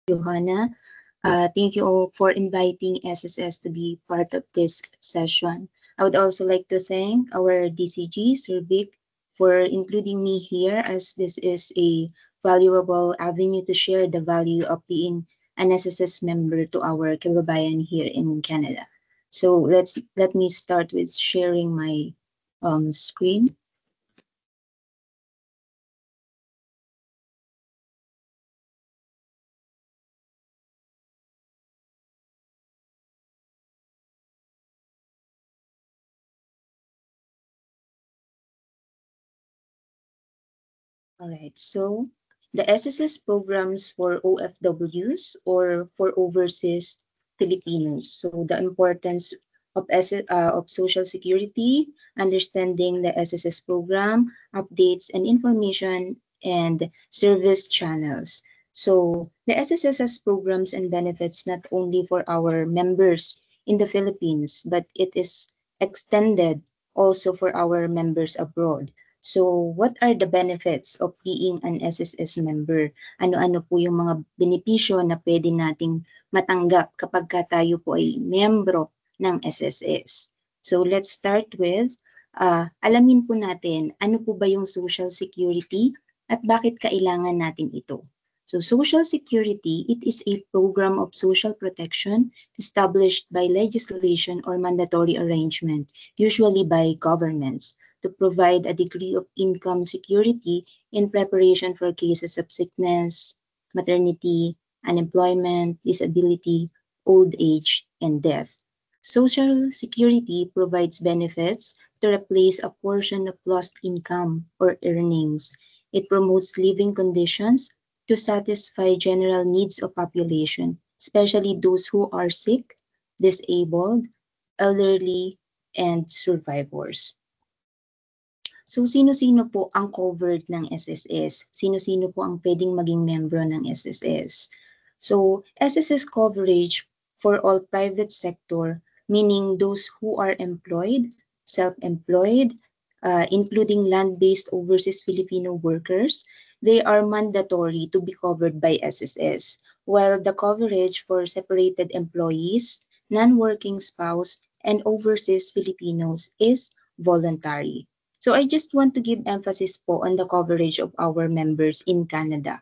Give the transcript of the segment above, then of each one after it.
Johanna. Thank you all for inviting SSS to be part of this session. I would also like to thank our DCG, Sir Vic, for including me here, as this is a valuable avenue to share the value of being an SSS member to our kababayan here in Canada. So let me start with sharing my screen. All right, so the SSS programs for OFWs or for overseas Filipinos. So the importance of Social Security, understanding the SSS program, updates and information, and service channels. So the SSS has programs and benefits not only for our members in the Philippines, but it is extended also for our members abroad. So, what are the benefits of being an SSS member? Ano-ano po yung mga benepisyo na pwede nating matanggap kapag tayo po ay miyembro ng SSS? So, let's start with, alamin po natin ano po ba yung Social Security at bakit kailangan natin ito. So, Social Security, it is a program of social protection established by legislation or mandatory arrangement, usually by governments, to provide a degree of income security in preparation for cases of sickness, maternity, unemployment, disability, old age, and death. Social Security provides benefits to replace a portion of lost income or earnings. It promotes living conditions to satisfy general needs of population, especially those who are sick, disabled, elderly, and survivors. So, sino-sino po ang covered ng SSS? Sino-sino po ang pwedeng maging membro ng SSS? So, SSS coverage for all private sector, meaning those who are employed, self-employed, including land-based overseas Filipino workers, they are mandatory to be covered by SSS, while the coverage for separated employees, non-working spouse, and overseas Filipinos is voluntary. So I just want to give emphasis po on the coverage of our members in Canada.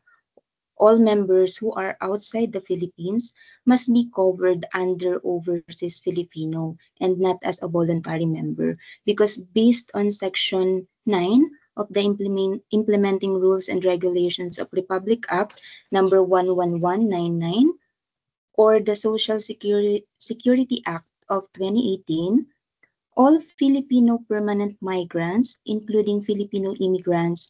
All members who are outside the Philippines must be covered under Overseas Filipino and not as a voluntary member, because based on Section 9 of the Implementing Rules and Regulations of Republic Act number 11199 or the Social Security Act of 2018, all Filipino permanent migrants, including Filipino immigrants,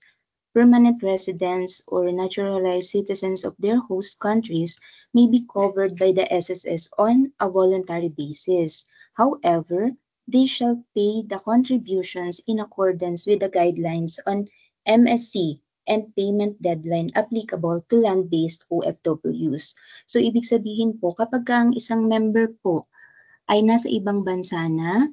permanent residents, or naturalized citizens of their host countries, may be covered by the SSS on a voluntary basis. However, they shall pay the contributions in accordance with the guidelines on MSC and payment deadline applicable to land-based OFWs. So, ibig sabihin po, kapag ang isang member po ay nasa ibang bansa na,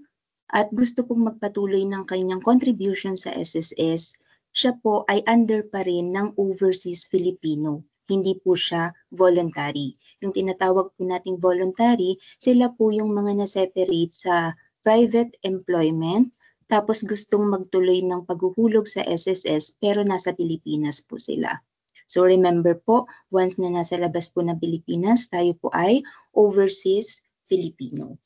at gusto pong magpatuloy ng kanyang contribution sa SSS, siya po ay under pa rin ng overseas Filipino. Hindi po siya voluntary. Yung tinatawag po nating voluntary, sila po yung mga na-separate sa private employment, tapos gustong magtuloy ng paghuhulog sa SSS pero nasa Pilipinas po sila. So remember po, once na nasa labas po ng Pilipinas, tayo po ay overseas Filipino.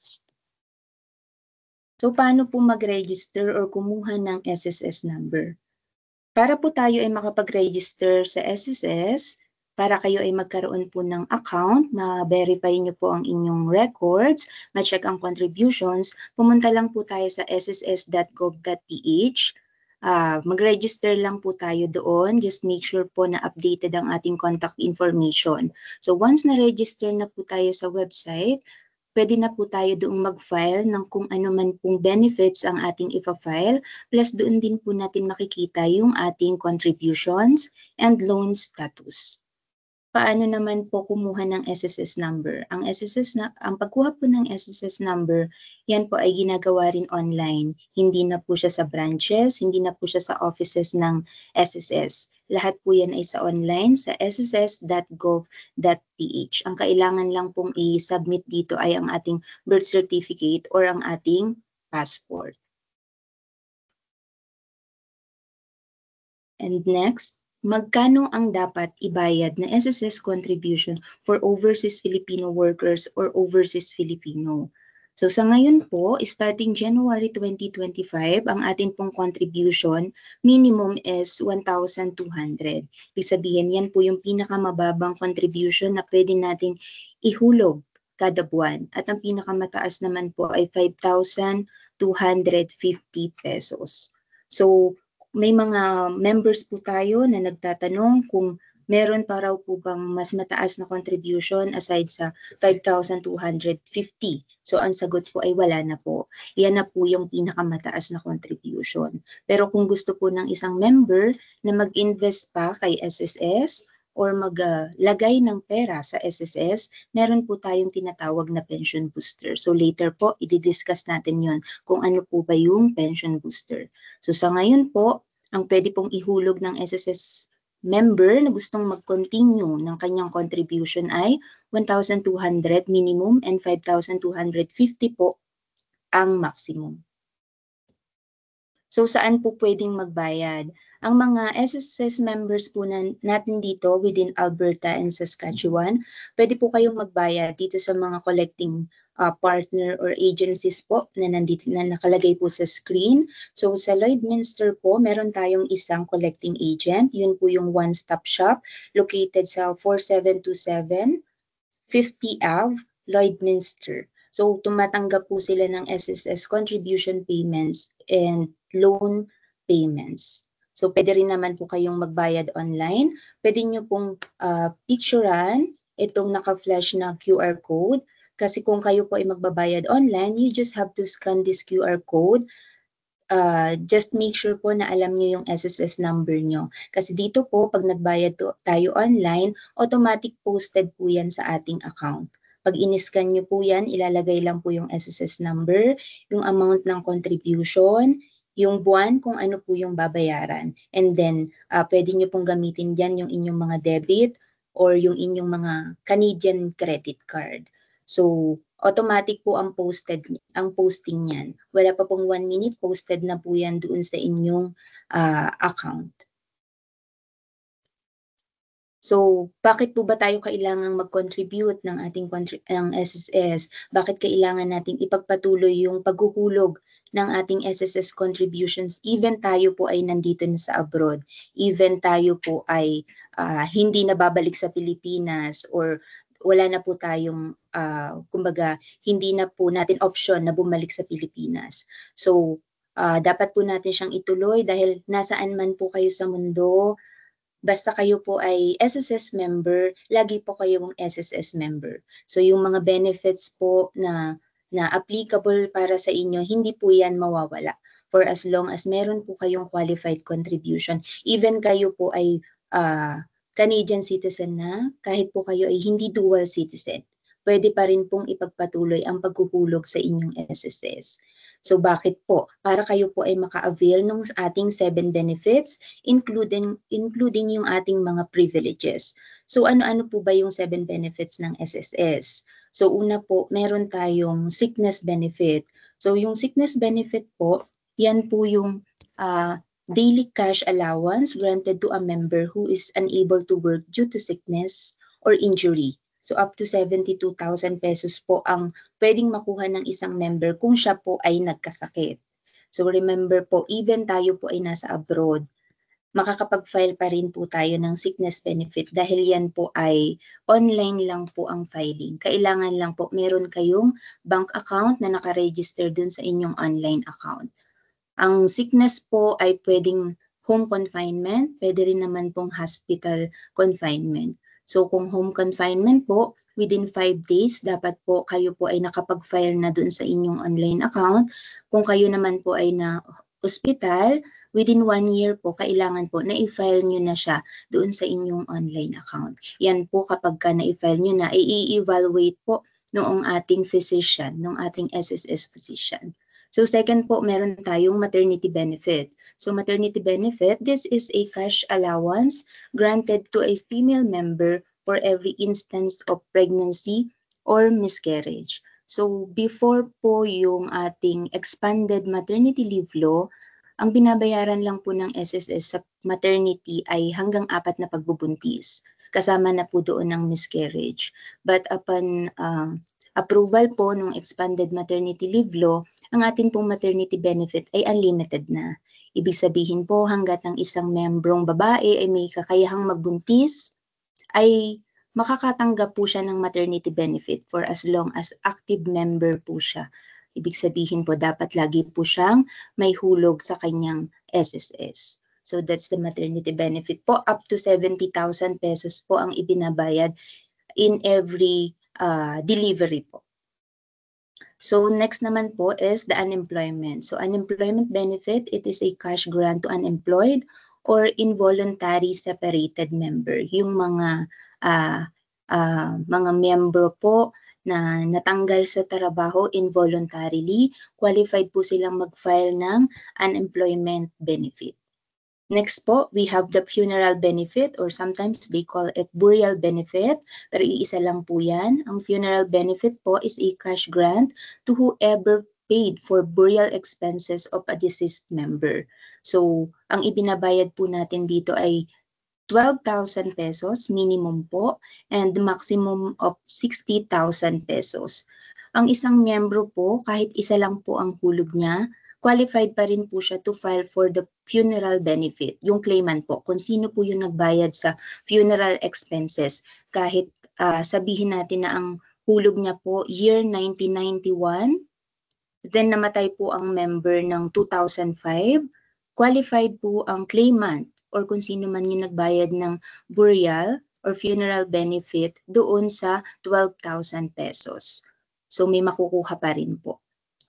So, paano po mag-register or kumuha ng SSS number? Para po tayo ay makapag-register sa SSS, para kayo ay magkaroon po ng account, ma-verify nyo po ang inyong records, ma-check ang contributions, pumunta lang po tayo sa sss.gov.ph. Mag-register lang po tayo doon. Just make sure po na updated ang ating contact information. So, once na-register na po tayo sa website, pwede na po tayo doong mag-file ng kung ano man pong benefits ang ating ipa-file, plus doon din po natin makikita yung ating contributions and loan status. paano naman po kumuha ng SSS number? Ang pagkuha po ng SSS number, yan po ay ginagawa rin online. Hindi na po siya sa branches, hindi na po siya sa offices ng SSS. Lahat po yan ay sa online sa sss.gov.ph. Ang kailangan lang pong i-submit dito ay ang ating birth certificate or ang ating passport. And next, magkano ang dapat ibayad na SSS contribution for overseas Filipino workers or overseas Filipino? So sa ngayon po, starting January 2025, ang atin pong contribution minimum is 1,200. Ibig sabihin, yan po yung pinakamababang contribution na pwede nating ihulog kada buwan. At ang pinakamataas naman po ay 5,250 pesos. So may mga members po tayo na nagtatanong kung meron pa raw po bang mas mataas na contribution aside sa 5,250. So ang sagot po ay wala na po. Yan na po yung pinakamataas na contribution. Pero kung gusto po ng isang member na mag-invest pa kay SSS or maglagay ng pera sa SSS, meron po tayong tinatawag na pension booster. So later po, i-discuss natin yon kung ano po ba yung pension booster. So sa ngayon po, ang pwede pong ihulog ng SSS member na gustong mag-continue ng kanyang contribution ay 1,200 minimum and 5,250 po ang maximum. So saan po pwedeng magbayad? Ang mga SSS members po natin dito within Alberta and Saskatchewan, pwede po kayong magbayad dito sa mga collecting partner or agencies po na nandito na nakalagay po sa screen. So sa Lloydminster po, meron tayong isang collecting agent. Yun po yung one-stop shop located sa 4727 50 Ave, Lloydminster. So tumatanggap po sila ng SSS contribution payments and loan payments. So pwede rin naman po kayong magbayad online. Pwede nyo pong picturean itong naka-flash na QR code. Kasi kung kayo po ay magbabayad online, you just have to scan this QR code. Just make sure po na alam nyo yung SSS number nyo. Kasi dito po, pag nagbayad tayo online, automatic posted po yan sa ating account. Pag in-scan nyo po yan, ilalagay lang po yung SSS number, yung amount ng contribution, yung buwan kung ano po yung babayaran. And then, pwede nyo pong gamitin dyan yung inyong mga debit or yung inyong mga Canadian credit card. So, automatic po ang posting niyan. Wala pa pong 1 minute, posted na po yan doon sa inyong account. So, bakit po ba tayo kailangang mag-contribute ng ating SSS? Bakit kailangan nating ipagpatuloy yung paghuhulog ng ating SSS contributions even tayo po ay nandito na sa abroad, even tayo po ay hindi na babalik sa Pilipinas or wala na po tayong, kumbaga, hindi na po natin option na bumalik sa Pilipinas. So, dapat po natin siyang ituloy dahil nasaan man po kayo sa mundo, basta kayo po ay SSS member, lagi po kayong SSS member. So, yung mga benefits po na applicable para sa inyo, hindi po yan mawawala for as long as meron po kayong qualified contribution. Even kayo po ay Canadian citizen na, kahit po kayo ay hindi dual citizen, pwede pa rin pong ipagpatuloy ang paghuhulog sa inyong SSS. So bakit po? Para kayo po ay maka-avail ng ating 7 benefits, including yung ating mga privileges. So ano-ano po ba yung 7 benefits ng SSS? So una po, meron tayong sickness benefit. So yung sickness benefit po, yan po yung daily cash allowance granted to a member who is unable to work due to sickness or injury. So up to 72,000 pesos po ang pwedeng makuha ng isang member kung siya po ay nagkasakit. So remember po, even tayo po ay nasa abroad, makakapag-file pa rin po tayo ng sickness benefit dahil yan po ay online lang po ang filing. Kailangan lang po meron kayong bank account na nakaregister dun sa inyong online account. Ang sickness po ay pwedeng home confinement, pwede rin naman pong hospital confinement. So kung home confinement po, within 5 days, dapat po kayo po ay nakapag-file na dun sa inyong online account. Kung kayo naman po ay na hospital, within 1 year po, kailangan po na i-file nyo na siya doon sa inyong online account. Yan po kapag ka na-i-file nyo na, i-evaluate po noong ating physician, noong ating SSS physician. So second po, meron tayong maternity benefit. So maternity benefit, this is a cash allowance granted to a female member for every instance of pregnancy or miscarriage. So before po yung ating expanded maternity leave law, ang binabayaran lang po ng SSS sa maternity ay hanggang 4 na pagbubuntis. Kasama na po doon ng miscarriage. But upon approval po ng expanded maternity leave law, ang atin pong maternity benefit ay unlimited na. Ibig sabihin po hanggat ang isang membrong babae ay may kakayahang magbuntis, ay makakatanggap po siya ng maternity benefit for as long as active member po siya. Ibig sabihin po dapat lagi po siyang may hulog sa kanyang SSS. So that's the maternity benefit po. Up to 70,000 pesos po ang ibinabayad in every delivery po. So next naman po is the unemployment. So unemployment benefit, it is a cash grant to unemployed or involuntary separated member. Yung mga miyembro po na natanggal sa trabaho involuntarily, qualified po silang mag-file ng unemployment benefit. Next po, we have the funeral benefit or sometimes they call it burial benefit. Pero iisa lang po yan. Ang funeral benefit po is a cash grant to whoever paid for burial expenses of a deceased member. So, ang ibinabayad po natin dito ay 12,000 pesos minimum po and maximum of 60,000 pesos. Ang isang miyembro po, kahit isa lang po ang hulog niya, qualified pa rin po siya to file for the funeral benefit. Yung claimant po, kung sino po yung nagbayad sa funeral expenses. Kahit sabihin natin na ang hulog niya po year 1991, then namatay po ang member ng 2005, qualified po ang claimant or kung sino man yung nagbayad ng burial or funeral benefit doon sa 12,000 pesos. So may makukuha pa rin po.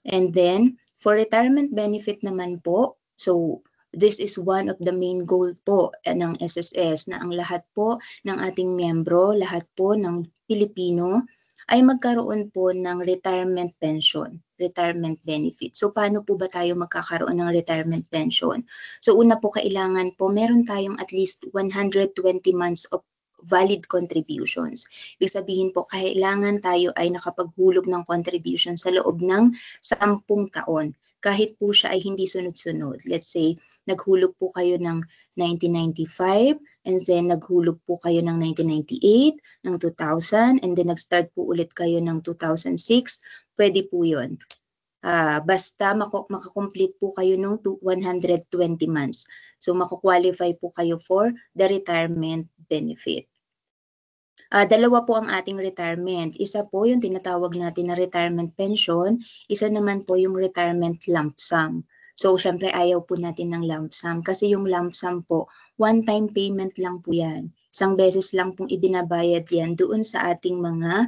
And then, for retirement benefit naman po, so this is one of the main goal po ng SSS na ang lahat po ng ating miyembro, lahat po ng Pilipino ay magkaroon po ng retirement pension, retirement benefit. So paano po ba tayo magkakaroon ng retirement pension? So una po kailangan po meron tayong at least 120 months of valid contributions. Ibig sabihin po, kailangan tayo ay nakapaghulog ng contribution sa loob ng 10 taon. Kahit po siya ay hindi sunod-sunod. Let's say, naghulog po kayo ng 1995, and then naghulog po kayo ng 1998, ng 2000, and then nag-start po ulit kayo ng 2006, pwede po yun. Basta makakomplete po kayo ng 120 months. So, makakwalify po kayo for the retirement benefit. Dalawa po ang ating retirement. Isa po yung tinatawag natin na retirement pension, isa naman po yung retirement lump sum. So, syempre ayaw po natin ng lump sum kasi yung lump sum po, one-time payment lang po yan. Isang beses lang pong ibinabayad yan doon sa ating mga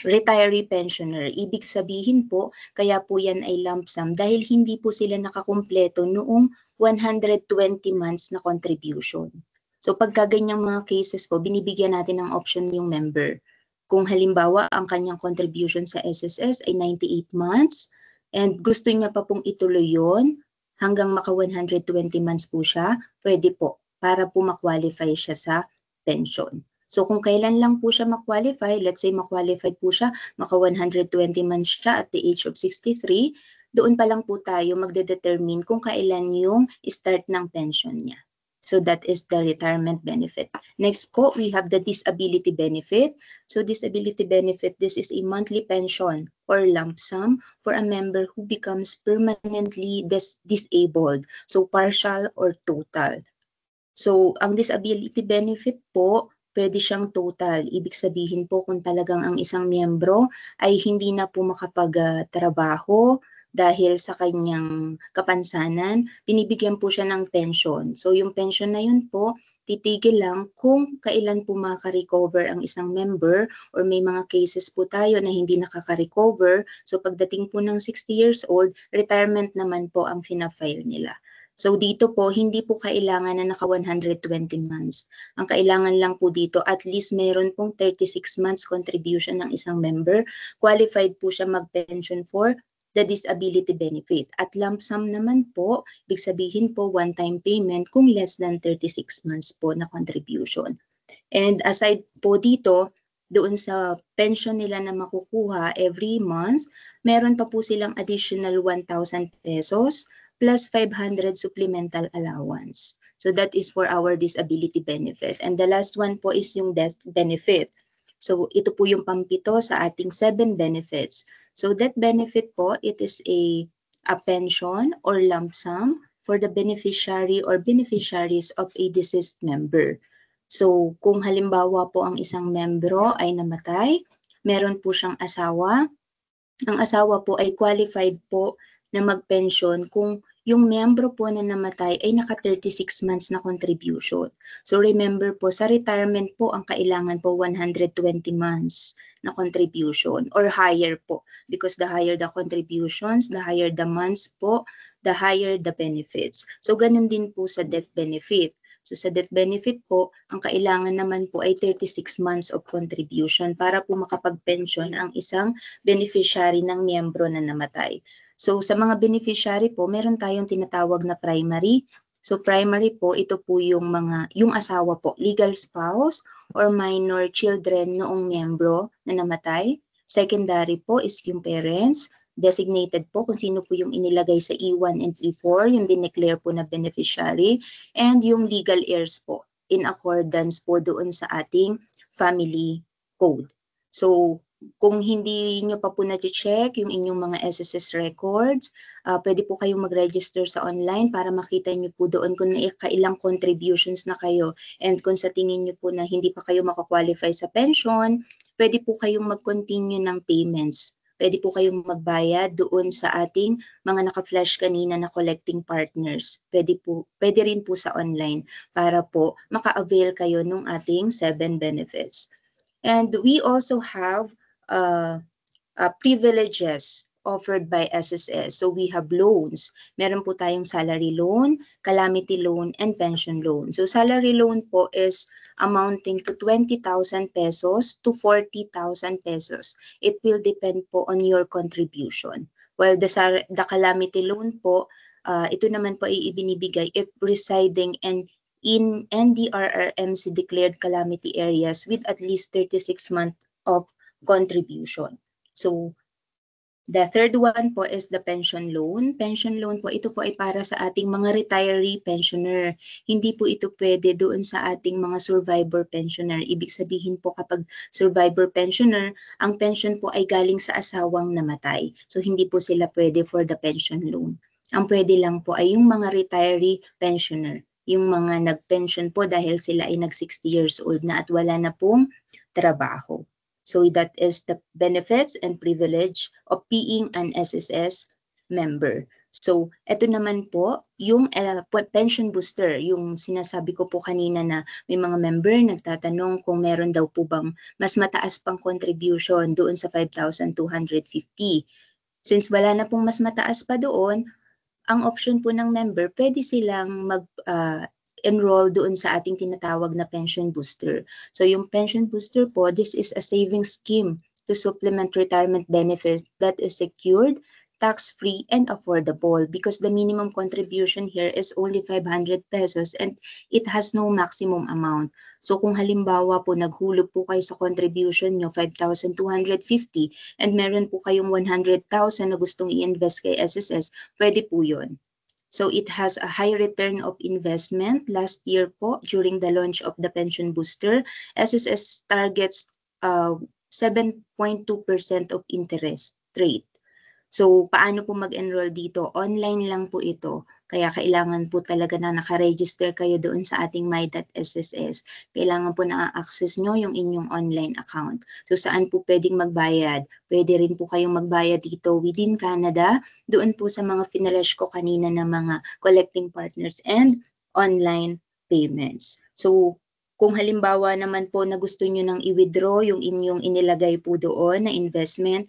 retiree pensioner. Ibig sabihin po, kaya po yan ay lump sum dahil hindi po sila nakakumpleto noong 120 months na contribution. So pagka ganyang mga cases po, binibigyan natin ng option yung member. Kung halimbawa, ang kanyang contribution sa SSS ay 98 months and gusto niya pa pong ituloy yun hanggang maka 120 months po siya, pwede po para po makwalify siya sa pension. So kung kailan lang po siya makwalify, let's say makwalify po siya, maka 120 months siya at the age of 63, doon pa lang po tayo magde-determine kung kailan yung start ng pension niya. So that is the retirement benefit. Next po, we have the disability benefit. So disability benefit, this is a monthly pension or lump sum for a member who becomes permanently disabled. So partial or total. So ang disability benefit po, pwede siyang total. Ibig sabihin po kung talagang ang isang miyembro ay hindi na po makapagtrabaho, dahil sa kanyang kapansanan, binibigyan po siya ng pension. So yung pension na yun po, titigil lang kung kailan po makaka-recover ang isang member or may mga cases po tayo na hindi nakaka-recover. So pagdating po ng 60 years old, retirement naman po ang fina-file nila. So dito po, hindi po kailangan na naka 120 months. Ang kailangan lang po dito, at least meron pong 36 months contribution ng isang member. Qualified po siya mag-pension for the disability benefit. At lump sum naman po, ibig sabihin po one-time payment kung less than 36 months po na contribution. And aside po dito, doon sa pension nila na makukuha every month, meron pa po silang additional 1,000 pesos plus 500 supplemental allowance. So that is for our disability benefit. And the last one po is yung death benefit. So ito po yung pampito sa ating 7 benefits. So that benefit po, it is a pension or lump sum for the beneficiary or beneficiaries of a deceased member. So kung halimbawa po ang isang membro ay namatay, meron po siyang asawa, ang asawa po ay qualified po na mag-pension kung yung miyembro po na namatay ay naka 36 months na contribution. So remember po, sa retirement po, ang kailangan po 120 months na contribution or higher po. Because the higher the contributions, the higher the months po, the higher the benefits. So ganun din po sa death benefit. So sa death benefit po, ang kailangan naman po ay 36 months of contribution para po makapag-pension ang isang beneficiary ng miyembro na namatay. So sa mga beneficiary po, meron tayong tinatawag na primary. So primary po, ito po yung asawa po, legal spouse or minor children noong miyembro na namatay. Secondary po is yung parents. Designated po kung sino po yung inilagay sa E1 and E4, yung dineclare po na beneficiary, and yung legal heirs po in accordance po doon sa ating family code. So kung hindi nyo pa po na-check yung inyong mga SSS records, pwede po kayong mag-register sa online para makita nyo po doon kung kailang contributions na kayo. And kung sa tingin nyo po na hindi pa kayo makakwalify sa pension, pwede po kayong mag-continue ng payments. Pwede po kayong magbayad doon sa ating mga naka-flash kanina na collecting partners. Pwede rin po sa online para po maka-avail kayo ng ating 7 benefits. And we also have privileges offered by SSS. So we have loans. Meron po tayong salary loan, calamity loan, and pension loan. So salary loan po is amounting to 20,000 pesos to 40,000 pesos. It will depend po on your contribution. While the calamity loan po, ito naman po ay ibinibigay if residing in NDRRMC declared calamity areas with at least 36 months of contribution. So the third one po is the pension loan. Pension loan po, ito po ay para sa ating mga retiree pensioner. Hindi po ito pwede doon sa ating mga survivor pensioner. Ibig sabihin po kapag survivor pensioner, ang pension po ay galing sa asawang namatay. So hindi po sila pwede for the pension loan. Ang pwede lang po ay yung mga retiree pensioner. Yung mga nag-pension po dahil sila ay nag-60 years old na at wala na pong trabaho. So that is the benefits and privilege of being an SSS member. So ito naman po, yung pension booster, yung sinasabi ko po kanina na may mga member nagtatanong kung meron daw po bang mas mataas pang contribution doon sa 5,250. Since wala na pong mas mataas pa doon, ang option po ng member, pwede silang enroll doon sa ating tinatawag na pension booster. So yung pension booster po, this is a saving scheme to supplement retirement benefits that is secured, tax-free, and affordable because the minimum contribution here is only 500 pesos and it has no maximum amount. So kung halimbawa po naghulog po kayo sa contribution nyo 5,250 and meron po kayong 100,000 na gustong i-invest kay SSS, pwede po yun. So it has a high return of investment. Last year po, during the launch of the pension booster, SSS targets 7.2% of interest rate. So paano po mag-enroll dito? Online lang po ito. Kaya kailangan po talaga na nakaregister kayo doon sa ating my.sss. Kailangan po na-access nyo yung inyong online account. So saan po pwedeng magbayad? Pwede rin po kayong magbayad dito within Canada. Doon po sa mga finalash ko kanina na mga collecting partners and online payments. So kung halimbawa naman po na gusto nyo nang i-withdraw yung inyong inilagay po doon na investment,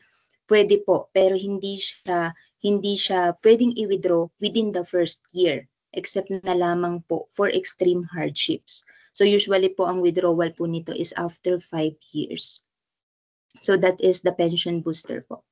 pwede po, pero hindi siya pwedeng i-withdraw within the first year. except na lamang po for extreme hardships. So usually po ang withdrawal po nito is after 5 years. So that is the pension booster po.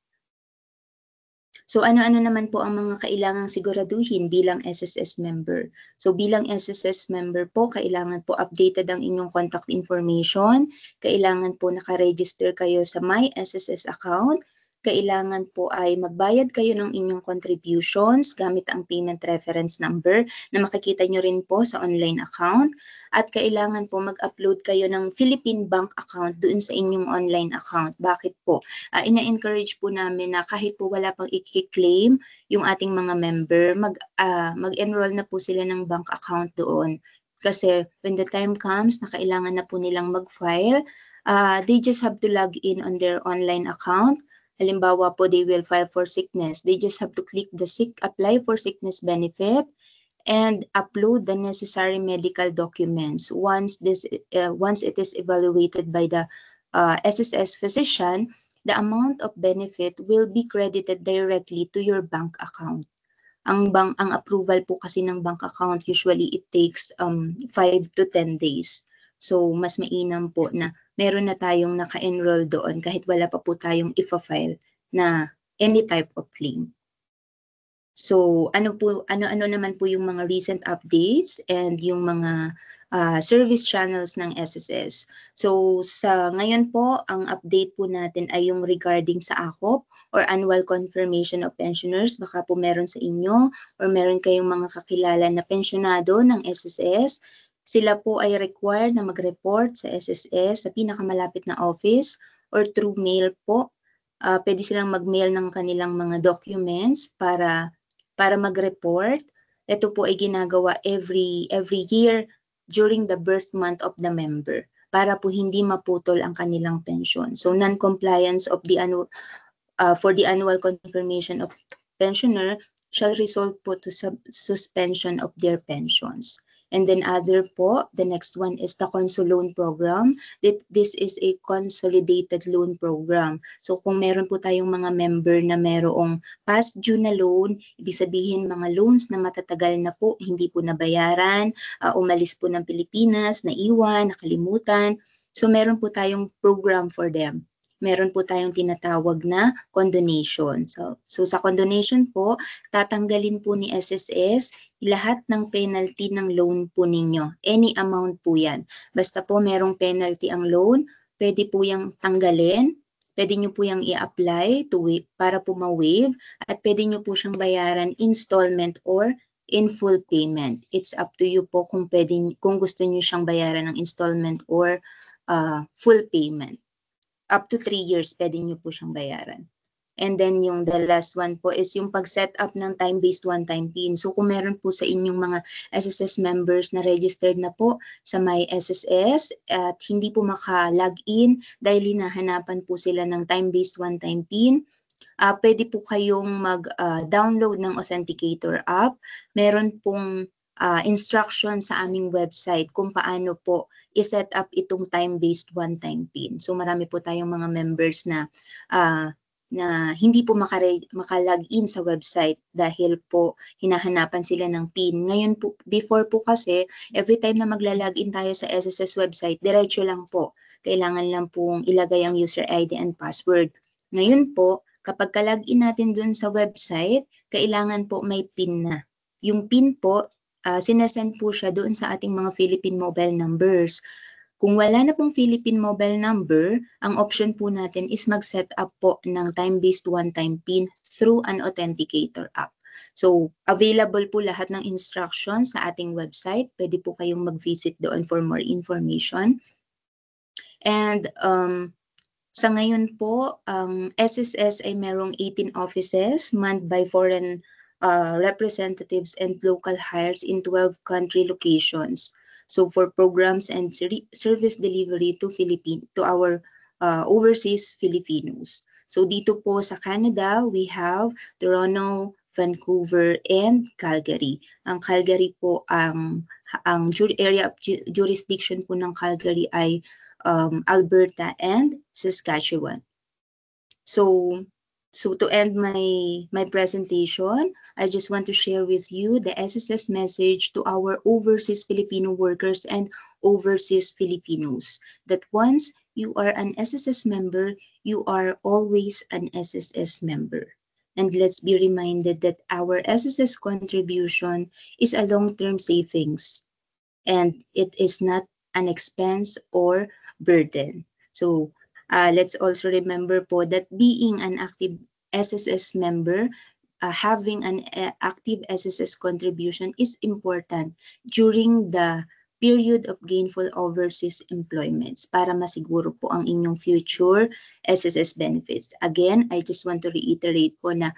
So ano-ano naman po ang mga kailangang siguraduhin bilang SSS member? So bilang SSS member po, kailangan po updated ang inyong contact information, kailangan po nakaregister kayo sa My SSS account, kailangan po ay magbayad kayo ng inyong contributions gamit ang payment reference number na makikita nyo rin po sa online account, at kailangan po mag-upload kayo ng Philippine Bank account doon sa inyong online account. Bakit po? Ina-encourage po namin na kahit po wala pang i-claim yung ating mga member, mag-enroll na po sila ng bank account doon. Kasi when the time comes na kailangan na po nilang mag-file, they just have to log in on their online account. Halimbawa po, they will file for sickness. They just have to click the apply for sickness benefit and upload the necessary medical documents. Once it is evaluated by the SSS physician, the amount of benefit will be credited directly to your bank account. Ang approval po kasi ng bank account, usually it takes 5 to 10 days. So mas mainam po na meron na tayong naka-enroll doon kahit wala pa po tayong ifa-file na any type of claim. So ano naman po yung mga recent updates and yung mga service channels ng SSS. So sa ngayon po, ang update po natin ay yung regarding sa AKOP or Annual Confirmation of Pensioners. Baka po meron sa inyo or meron kayong mga kakilala na pensyonado ng SSS. Sila po ay required na mag-report sa SSS sa pinakamalapit na office or through mail po. Pwede silang mag-mail ng kanilang mga documents para mag-report. Ito po ay ginagawa every year during the birth month of the member para po hindi maputol ang kanilang pension. So non-compliance of the for the annual confirmation of pensioner shall result po to suspension of their pensions. And then other po, the next one is the Conso Loan Program. This is a consolidated loan program. So kung meron po tayong mga member na merong past due na loan, ibig sabihin mga loans na matatagal na po, hindi po nabayaran, umalis po ng Pilipinas, naiwan, nakalimutan. So meron po tayong program for them. Meron po tayong tinatawag na condonation. So sa condonation po, tatanggalin po ni SSS lahat ng penalty ng loan po ninyo. Any amount po yan. Basta po merong penalty ang loan, pwede po yung tanggalin, pwede nyo po yung i-apply para po ma-waive, at pwede nyo po siyang bayaran installment or in full payment. It's up to you po kung gusto nyo siyang bayaran ng installment or full payment. Up to 3 years, pwede nyo po siyang bayaran. And then yung the last one po is yung pag-set up ng time-based one-time PIN. So kung meron po sa inyong mga SSS members na registered na po sa My SSS at hindi po maka-login dahil hinahanapan po sila ng time-based one-time PIN, pwede po kayong mag-download ng Authenticator app. Meron pong instruction sa aming website kung paano po i-set up itong time-based one-time PIN. So marami po tayong mga members na hindi po maka-login sa website dahil po hinahanapan sila ng PIN. Ngayon po, before po kasi, every time na magla-login tayo sa SSS website, diretso lang po. Kailangan lang pong ilagay ang user ID and password. Ngayon po, kapag ka-login natin dun sa website, kailangan po may PIN na. Yung PIN po, sinesend po siya doon sa ating mga Philippine mobile numbers. Kung wala na pong Philippine mobile number, ang option po natin is mag-set up po ng time-based one-time PIN through an authenticator app. So, available po lahat ng instructions sa ating website. Pwede po kayong mag-visit doon for more information. And sa ngayon po, ang SSS ay merong 18 offices manned by foreign representatives and local hires in 12 country locations. So for programs and service delivery to our overseas Filipinos. So dito po sa Canada, we have Toronto, Vancouver, and Calgary. Ang Calgary po, ang area of jurisdiction po ng Calgary ay Alberta and Saskatchewan. So So to end my presentation, I just want to share with you the SSS message to our overseas Filipino workers and overseas Filipinos that once you are an SSS member, you are always an SSS member. And let's be reminded that our SSS contribution is a long-term savings and it is not an expense or burden. So let's also remember po that being an active SSS member, having an active SSS contribution is important during the period of gainful overseas employments para masiguro po ang inyong future SSS benefits. Again, I just want to reiterate po na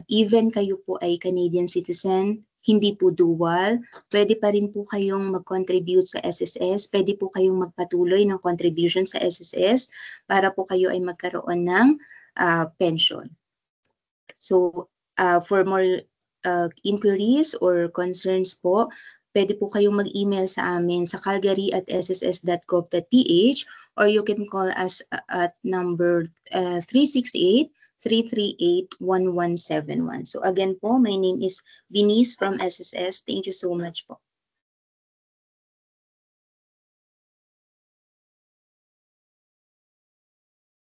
even kayo po ay Canadian citizen, hindi po dual, pwede pa rin po kayong mag-contribute sa SSS, pwede po kayong magpatuloy ng contribution sa SSS para po kayo ay magkaroon ng pension. So, for more inquiries or concerns po, pwede po kayong mag-email sa amin sa calgary@sss.gov.ph or you can call us at number 368-338-1171. So again po, my name is Venice from SSS. Thank you so much po.